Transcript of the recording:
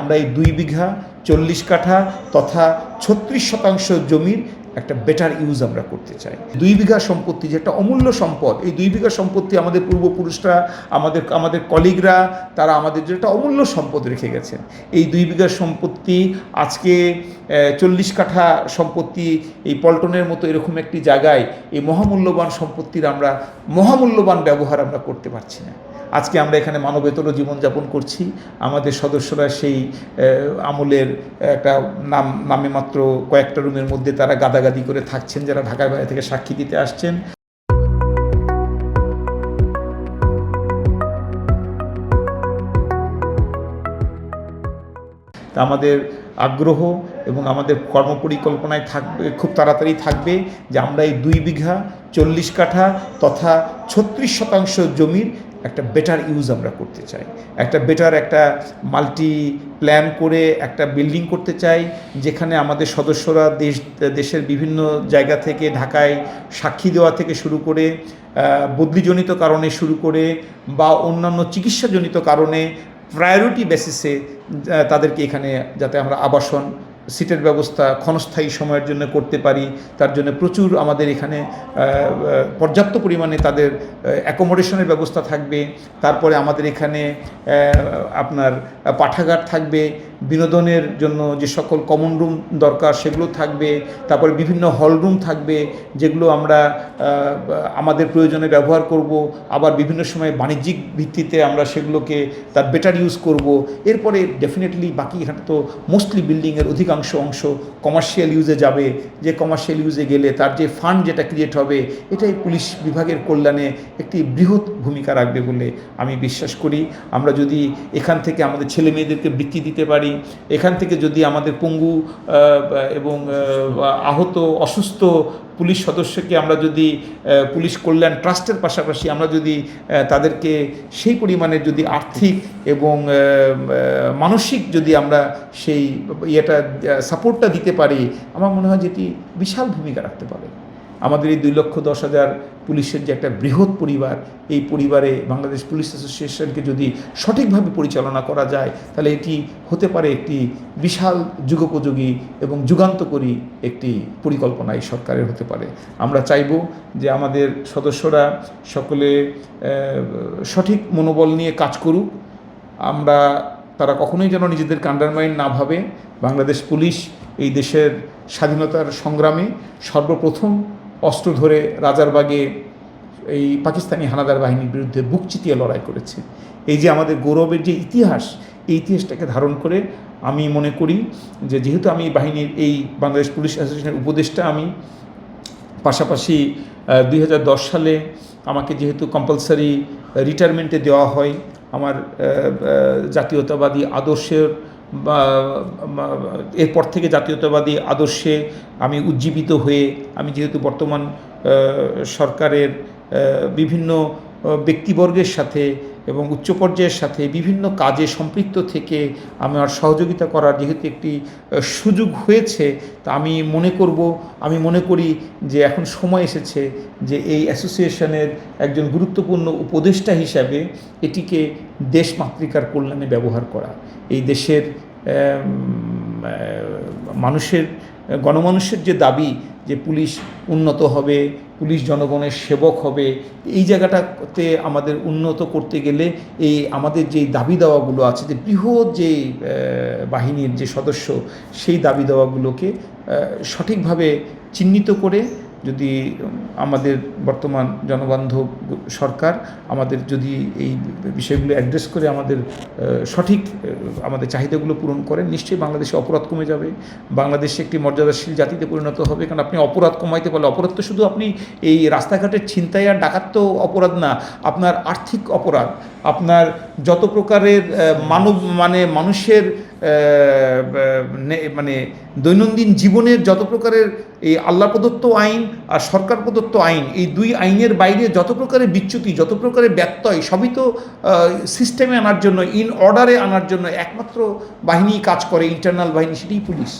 আমরা এই 2 বিঘা 40 কাঠা তথা 36% জমির একটা বেটার ইউজ আমরা করতে চাই। 2 বিঘা সম্পত্তি যে একটা অমূল্য সম্পদ, এই 2 বিঘা সম্পত্তি আমাদের পূর্বপুরুষরা, আমাদের কলিগরা, তারা আমাদের যে একটা অমূল্য সম্পদ রেখে গেছেন। এই 2 বিঘা সম্পত্তি আজকে 40 কাঠা সম্পত্তি এই পল্টনের মতো এরকম একটি জায়গায় এই মহামূল্যবান সম্পত্তির আমরা মহামূল্যবান ব্যবহার আমরা করতে পারছি না। আজকে আমরা এখানে মানবেতর জীবনযাপন করছি। আমাদের সদস্যরা সেই আমলের একটা নামে মাত্র কয়েকটা রুমের মধ্যে তারা গাদাগাদি করে থাকছেন, যারা ঢাকার বাইরে থেকে সাক্ষী দিতে আসছেন। তা আমাদের আগ্রহ এবং আমাদের কর্মপরিকল্পনায় থাকবে, খুব তাড়াতাড়ি থাকবে যে আমরা এই 2 বিঘা 40 কাঠা তথা 36% জমির একটা বেটার ইউজ আমরা করতে চাই। একটা বেটার একটা মাল্টি প্ল্যান করে একটা বিল্ডিং করতে চাই, যেখানে আমাদের সদস্যরা দেশের বিভিন্ন জায়গা থেকে ঢাকায় সাক্ষী দেওয়া থেকে শুরু করে বদলিজনিত কারণে শুরু করে বা অন্যান্য চিকিৎসাজনিত কারণে প্রায়োরিটি বেসিসে তাদেরকে এখানে যাতে আমরা আবাসন সিটের ব্যবস্থা ক্ষণস্থায়ী সময়ের জন্য করতে পারি, তার জন্য প্রচুর আমাদের এখানে পর্যাপ্ত পরিমাণে তাদের অ্যাকোমোডেশনের ব্যবস্থা থাকবে। তারপরে আমাদের এখানে আপনার পাঠাগার থাকবে, বিনোদনের জন্য যে সকল কমন রুম দরকার সেগুলো থাকবে, তারপরে বিভিন্ন হল রুম থাকবে যেগুলো আমরা আমাদের প্রয়োজনে ব্যবহার করব, আবার বিভিন্ন সময় বাণিজ্যিক ভিত্তিতে আমরা সেগুলোকে তার বেটার ইউজ করব। এরপরে ডেফিনেটলি বাকি এখানে তো মোস্টলি বিল্ডিংয়ের অধিকাংশ অংশ কমার্শিয়াল ইউজে যাবে, যে কমার্শিয়াল ইউজে গেলে তার যে ফান্ড যেটা ক্রিয়েট হবে এটাই পুলিশ বিভাগের কল্যাণে একটি বৃহৎ ভূমিকা রাখবে বলে আমি বিশ্বাস করি। আমরা যদি এখান থেকে আমাদের ছেলে মেয়েদেরকে বৃত্তি দিতে পারি, এখান থেকে যদি আমাদের পঙ্গু এবং আহত অসুস্থ পুলিশ সদস্যকে আমরা যদি পুলিশ কল্যাণ ট্রাস্টের পাশাপাশি আমরা যদি তাদেরকে সেই পরিমাণে যদি আর্থিক এবং মানসিক যদি আমরা সেই সাপোর্টটা দিতে পারি, আমার মনে হয় যেটি বিশাল ভূমিকা রাখতে পারে। আমাদের এই 2,10,000 পুলিশের যে একটা বৃহৎ পরিবার, এই পরিবারে বাংলাদেশ পুলিশ অ্যাসোসিয়েশনকে যদি সঠিকভাবে পরিচালনা করা যায় তাহলে এটি হতে পারে একটি বিশাল যুগোপযোগী এবং যুগান্তকারী একটি পরিকল্পনা এই সরকারের হতে পারে। আমরা চাইব যে আমাদের সদস্যরা সকলে সঠিক মনোবল নিয়ে কাজ করুক। তারা কখনোই যেন নিজেদেরকে আন্ডারমাইন না ভাবে। বাংলাদেশ পুলিশ এই দেশের স্বাধীনতার সংগ্রামে সর্বপ্রথম অস্ত্র ধরে রাজারবাগে এই পাকিস্তানি হানাদার বাহিনীর বিরুদ্ধে বুক চিতিয়ে লড়াই করেছে। এই যে আমাদের গৌরবের যে ইতিহাস, এই ইতিহাসটাকে ধারণ করে আমি মনে করি যে যেহেতু আমি বাহিনীর এই বাংলাদেশ পুলিশ অ্যাসোসিয়েশনের উপদেষ্টা, আমি পাশাপাশি 2010 সালে আমাকে যেহেতু কম্পালসারি রিটায়ারমেন্টে দেওয়া হয়, আমার জাতীয়তাবাদী আদর্শের এরপর থেকে জাতীয়তাবাদী আদর্শে আমি উজ্জীবিত হয়ে আমি যেহেতু বর্তমান সরকারের বিভিন্ন ব্যক্তিবর্গের সাথে এবং উচ্চ পর্যায়ের সাথে বিভিন্ন কাজে সম্পৃক্ত থেকে আমার সহযোগিতা করার যেহেতু একটি সুযোগ হয়েছে, তা আমি মনে করি যে এখন সময় এসেছে যে এই অ্যাসোসিয়েশনের একজন গুরুত্বপূর্ণ উপদেষ্টা হিসাবে এটিকে দেশ মাতৃকার কল্যাণে ব্যবহার করা। এই দেশের গণমানুষের যে দাবি যে পুলিশ উন্নত হবে, পুলিশ জনগণের সেবক হবে, এই জায়গাটাতে আমাদের উন্নত করতে গেলে এই আমাদের যে দাবি দাওয়াগুলো আছে, যে বৃহৎ যে বাহিনীর যে সদস্য, সেই দাবি দাওয়াগুলোকে সঠিকভাবে চিহ্নিত করে যদি আমাদের বর্তমান জনবান্ধব সরকার আমাদের যদি এই বিষয়গুলো অ্যাড্রেস করে আমাদের সঠিক আমাদের চাহিদাগুলো পূরণ করেন, নিশ্চয়ই বাংলাদেশে অপরাধ কমে যাবে, বাংলাদেশে একটি মর্যাদাশীল জাতিতে পরিণত হবে। কারণ আপনি অপরাধ কমাইতে পারলে, অপরাধ তো শুধু আপনি এই রাস্তাঘাটের ছিনতাই আর ডাকাত তো অপরাধ না, আপনার আর্থিক অপরাধ, আপনার যত প্রকারের মানুষের দৈনন্দিন জীবনের যত প্রকারের এই আল্লাহ প্রদত্ত আইন আর সরকার প্রদত্ত আইন, এই দুই আইনের বাইরে যত প্রকারের বিচ্যুতি, যত প্রকারের ব্যত্যয়, সবই তো সিস্টেমে আনার জন্য, ইন অর্ডারে আনার জন্য একমাত্র বাহিনী কাজ করে, ইন্টারনাল বাহিনী, সেটাই পুলিশ।